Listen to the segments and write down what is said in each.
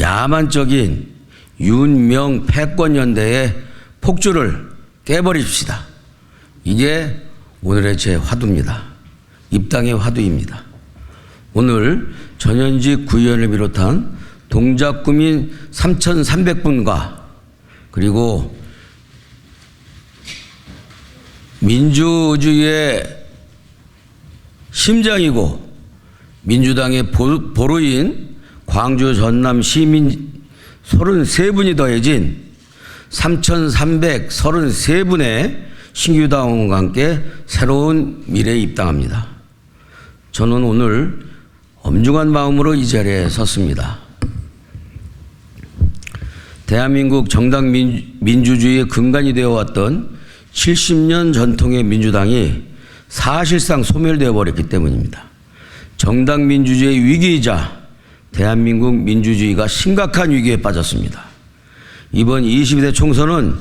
야만적인 윤명 패권연대의 폭주를 깨버립시다. 이게 오늘의 제 화두입니다. 입당의 화두입니다. 오늘 전현직 구의원을 비롯한 동작구민 3,300분과 그리고 민주주의의 심장이고 민주당의 보루인 광주 전남 시민 33분이 더해진 3,333분의 신규 당원과 함께 새로운 미래에 입당합니다. 저는 오늘 엄중한 마음으로 이 자리에 섰습니다. 대한민국 정당 민주주의의 근간이 되어왔던 70년 전통의 민주당이 사실상 소멸되어 버렸기 때문입니다. 정당 민주주의의 위기이자 대한민국 민주주의가 심각한 위기에 빠졌습니다. 이번 22대 총선은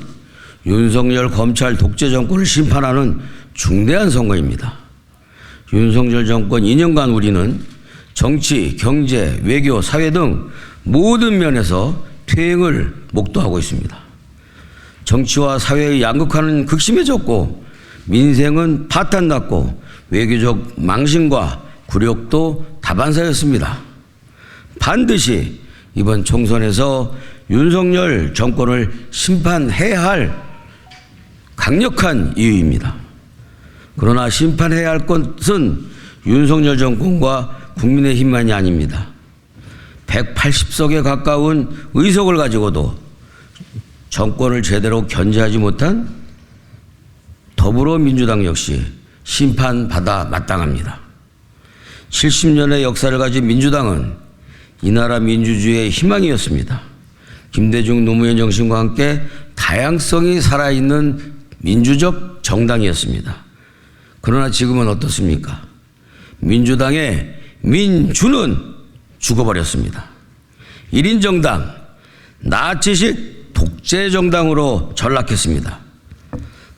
윤석열 검찰 독재 정권을 심판하는 중대한 선거입니다. 윤석열 정권 2년간 우리는 정치, 경제, 외교, 사회 등 모든 면에서 퇴행을 목도하고 있습니다. 정치와 사회의 양극화는 극심해졌고 민생은 파탄났고 외교적 망신과 굴욕도 다반사였습니다. 반드시 이번 총선에서 윤석열 정권을 심판해야 할 강력한 이유입니다. 그러나 심판해야 할 것은 윤석열 정권과 국민의힘만이 아닙니다. 180석에 가까운 의석을 가지고도 정권을 제대로 견제하지 못한 더불어민주당 역시 심판받아 마땅합니다. 70년의 역사를 가진 민주당은 이 나라 민주주의의 희망이었습니다. 김대중 노무현 정신과 함께 다양성이 살아있는 민주적 정당이었습니다. 그러나 지금은 어떻습니까? 민주당의 민주는 죽어버렸습니다. 1인 정당, 나치식 독재 정당으로 전락했습니다.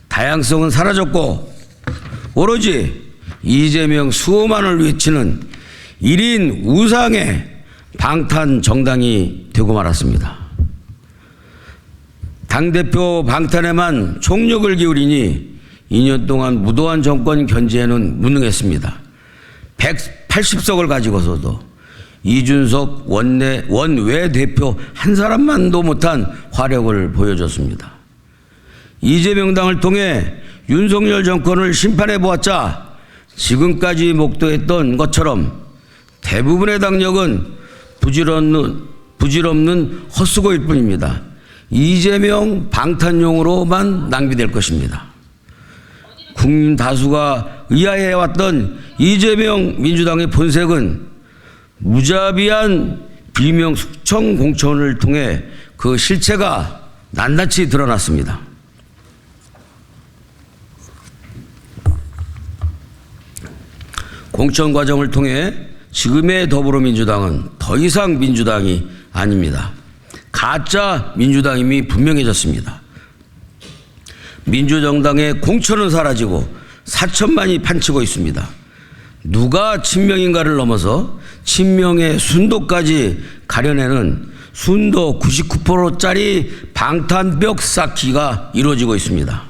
다양성은 사라졌고 오로지 이재명 수호만을 외치는 1인 우상의 방탄 정당이 되고 말았습니다. 당대표 방탄에만 총력을 기울이니 2년 동안 무도한 정권 견제에는 무능했습니다. 180석을 가지고서도 이준석 원외 대표 한 사람만도 못한 화력을 보여줬습니다. 이재명당을 통해 윤석열 정권을 심판해 보았자 지금까지 목도했던 것처럼 대부분의 당력은 부질없는 헛수고일 뿐입니다. 이재명 방탄용으로만 낭비될 것입니다. 국민 다수가 의아해왔던 이재명 민주당의 본색은 무자비한 비명 숙청 공천을 통해 그 실체가 낱낱이 드러났습니다. 공천 과정을 통해 지금의 더불어민주당은 더 이상 민주당이 아닙니다. 가짜 민주당임이 분명해졌습니다. 민주정당의 공천은 사라지고 사천만이 판치고 있습니다. 누가 친명인가를 넘어서 친명의 순도까지 가려내는 순도 99%짜리 방탄벽 쌓기가 이루어지고 있습니다.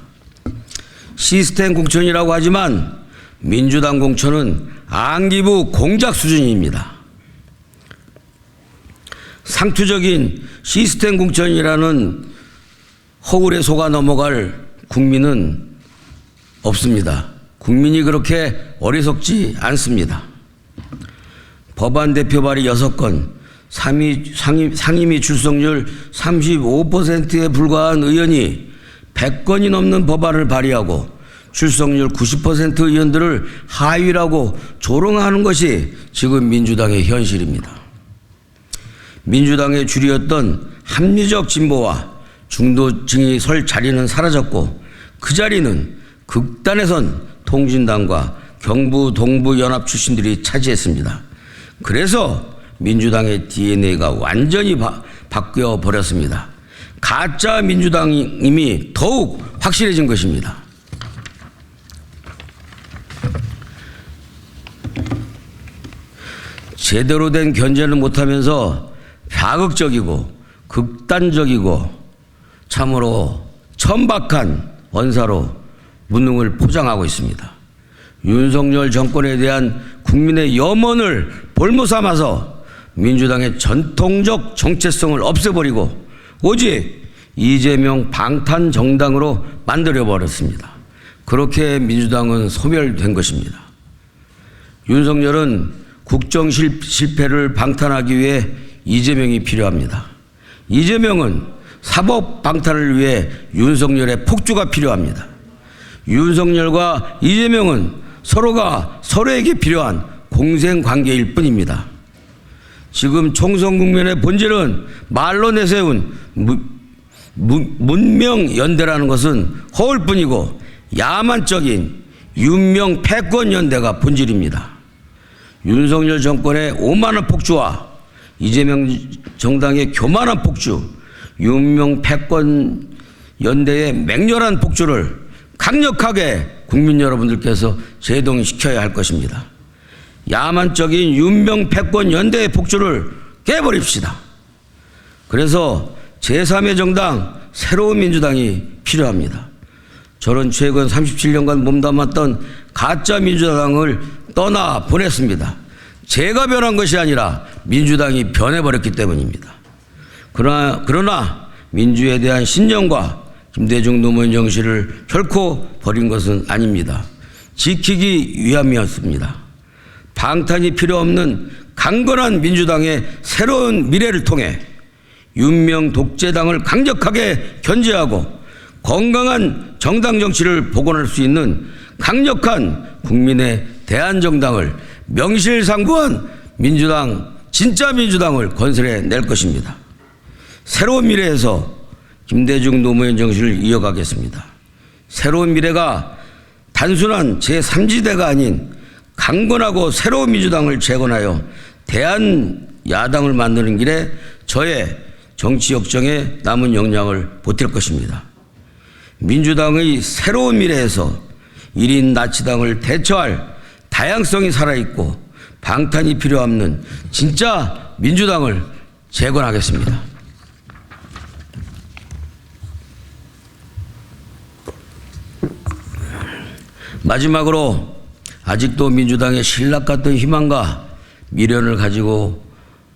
시스템 공천이라고 하지만 민주당 공천은 안기부 공작 수준입니다. 상투적인 시스템 공천이라는 허울에 속아 넘어갈 국민은 없습니다. 국민이 그렇게 어리석지 않습니다. 법안 대표 발의 6건, 상임위 출석률 35%에 불과한 의원이 100건이 넘는 법안을 발의하고 출석률 90% 의원들을 하위라고 조롱하는 것이 지금 민주당의 현실입니다. 민주당의 주류였던 합리적 진보와 중도층이 설 자리는 사라졌고 그 자리는 극단에선 통진당과 경부 동부 연합 출신들이 차지했습니다. 그래서 민주당의 DNA가 완전히 바뀌어 버렸습니다. 가짜 민주당임이 더욱 확실해진 것입니다. 제대로 된 견제는 못하면서 자극적이고 극단적이고 참으로 천박한 언사로 무능을 포장하고 있습니다. 윤석열 정권에 대한 국민의 염원을 볼모 삼아서 민주당의 전통적 정체성을 없애버리고 오직 이재명 방탄 정당으로 만들어버렸습니다. 그렇게 민주당은 소멸된 것입니다. 윤석열은 국정 실패를 방탄하기 위해 이재명이 필요합니다. 이재명은 사법 방탄을 위해 윤석열의 폭주가 필요합니다. 윤석열과 이재명은 서로가 서로에게 필요한 공생관계일 뿐입니다. 지금 총선 국면의 본질은 말로 내세운 문명연대라는 것은 허울뿐이고 야만적인 윤명 패권연대가 본질입니다. 윤석열 정권의 오만한 폭주와 이재명 정당의 교만한 폭주, 윤명 패권연대의 맹렬한 폭주를 강력하게 국민 여러분들께서 제동시켜야 할 것입니다. 야만적인 윤명 패권연대의 폭주를 깨버립시다. 그래서 제3의 정당 새로운 민주당이 필요합니다. 저는 최근 37년간 몸담았던 가짜 민주당을 떠나 보냈습니다. 제가 변한 것이 아니라 민주당이 변해버렸기 때문입니다. 그러나 민주에 대한 신념과 김대중 노무현 정신을 결코 버린 것은 아닙니다. 지키기 위함이었습니다. 방탄이 필요 없는 강건한 민주당의 새로운 미래를 통해 윤명 독재당을 강력하게 견제하고 건강한 정당 정치를 복원할 수 있는 강력한 국민의 대한정당을 명실상부한 민주당, 진짜 민주당을 건설해 낼 것입니다. 새로운 미래에서 김대중 노무현 정신을 이어가겠습니다. 새로운 미래가 단순한 제3지대가 아닌 강건하고 새로운 민주당을 재건하여 대한야당을 만드는 길에 저의 정치 역정에 남은 역량을 보탤 것입니다. 민주당의 새로운 미래에서 1인 나치당을 대처할 다양성이 살아있고 방탄이 필요 없는 진짜 민주당을 재건하겠습니다. 마지막으로 아직도 민주당의 신락 같은 희망과 미련을 가지고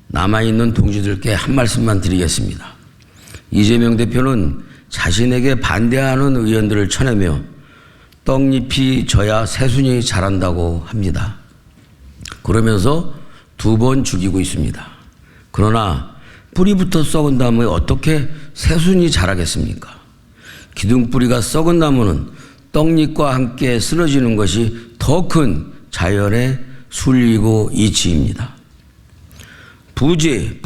남아있는 동지들께 한 말씀만 드리겠습니다. 이재명 대표는 자신에게 반대하는 의원들을 쳐내며 떡잎이 져야 새순이 자란다고 합니다. 그러면서 2번 죽이고 있습니다. 그러나 뿌리부터 썩은 나무에 어떻게 새순이 자라겠습니까? 기둥뿌리가 썩은 나무는 떡잎과 함께 쓰러지는 것이 더 큰 자연의 순리고 이치입니다. 부디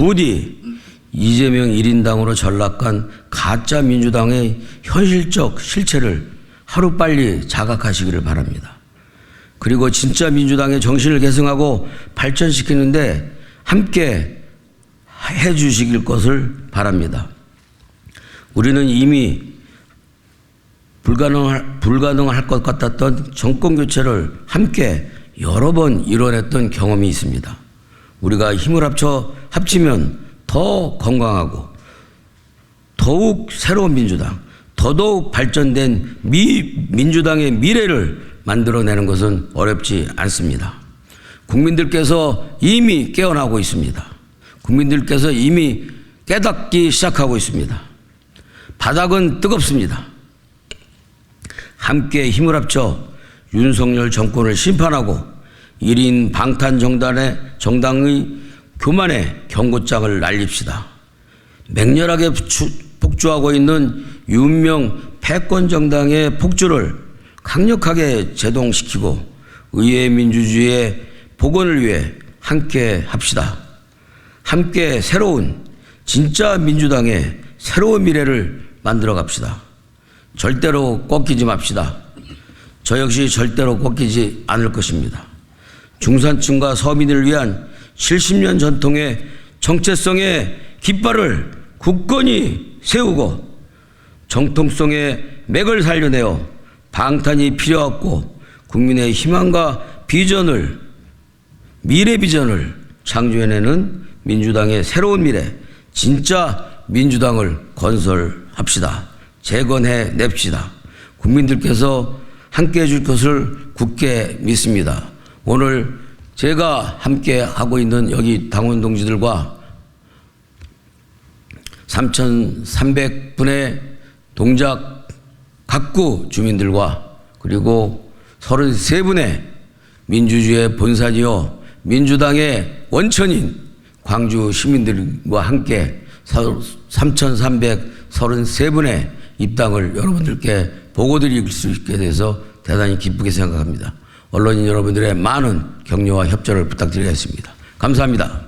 이재명 1인당으로 전락한 가짜 민주당의 현실적 실체를 하루빨리 자각하시기를 바랍니다. 그리고 진짜 민주당의 정신을 계승하고 발전시키는데 함께 해 주시길 것을 바랍니다. 우리는 이미 불가능할 것 같았던 정권교체를 함께 여러 번 이뤄냈던 경험이 있습니다. 우리가 힘을 합치면 더 건강하고 더욱 새로운 민주당, 더더욱 발전된 민주당의 미래를 만들어내는 것은 어렵지 않습니다. 국민들께서 이미 깨어나고 있습니다. 국민들께서 이미 깨닫기 시작하고 있습니다. 바닥은 뜨겁습니다. 함께 힘을 합쳐 윤석열 정권을 심판하고 1인 방탄 정당의 교만의 경고장을 날립시다. 맹렬하게 폭주하고 있는 윤명 패권 정당의 폭주를 강력하게 제동시키고 의회 민주주의의 복원을 위해 함께 합시다. 함께 새로운 진짜 민주당의 새로운 미래를 만들어 갑시다. 절대로 꺾이지 맙시다. 저 역시 절대로 꺾이지 않을 것입니다. 중산층과 서민을 위한 70년 전통의 정체성의 깃발을 굳건히 세우고 정통성의 맥을 살려내어 방탄이 필요 없고 국민의 희망과 미래 비전을 창조해내는 민주당의 새로운 미래, 진짜 민주당을 건설합시다. 재건해 냅시다. 국민들께서 함께 해줄 것을 굳게 믿습니다. 오늘 제가 함께 하고 있는 여기 당원 동지들과 3,300분의 동작 각구 주민들과 그리고 33분의 민주주의의 본산이요 민주당의 원천인 광주 시민들과 함께 3,333분의 입당을 여러분들께 보고드릴 수 있게 돼서 대단히 기쁘게 생각합니다. 언론인 여러분들의 많은 격려와 협조를 부탁드리겠습니다. 감사합니다.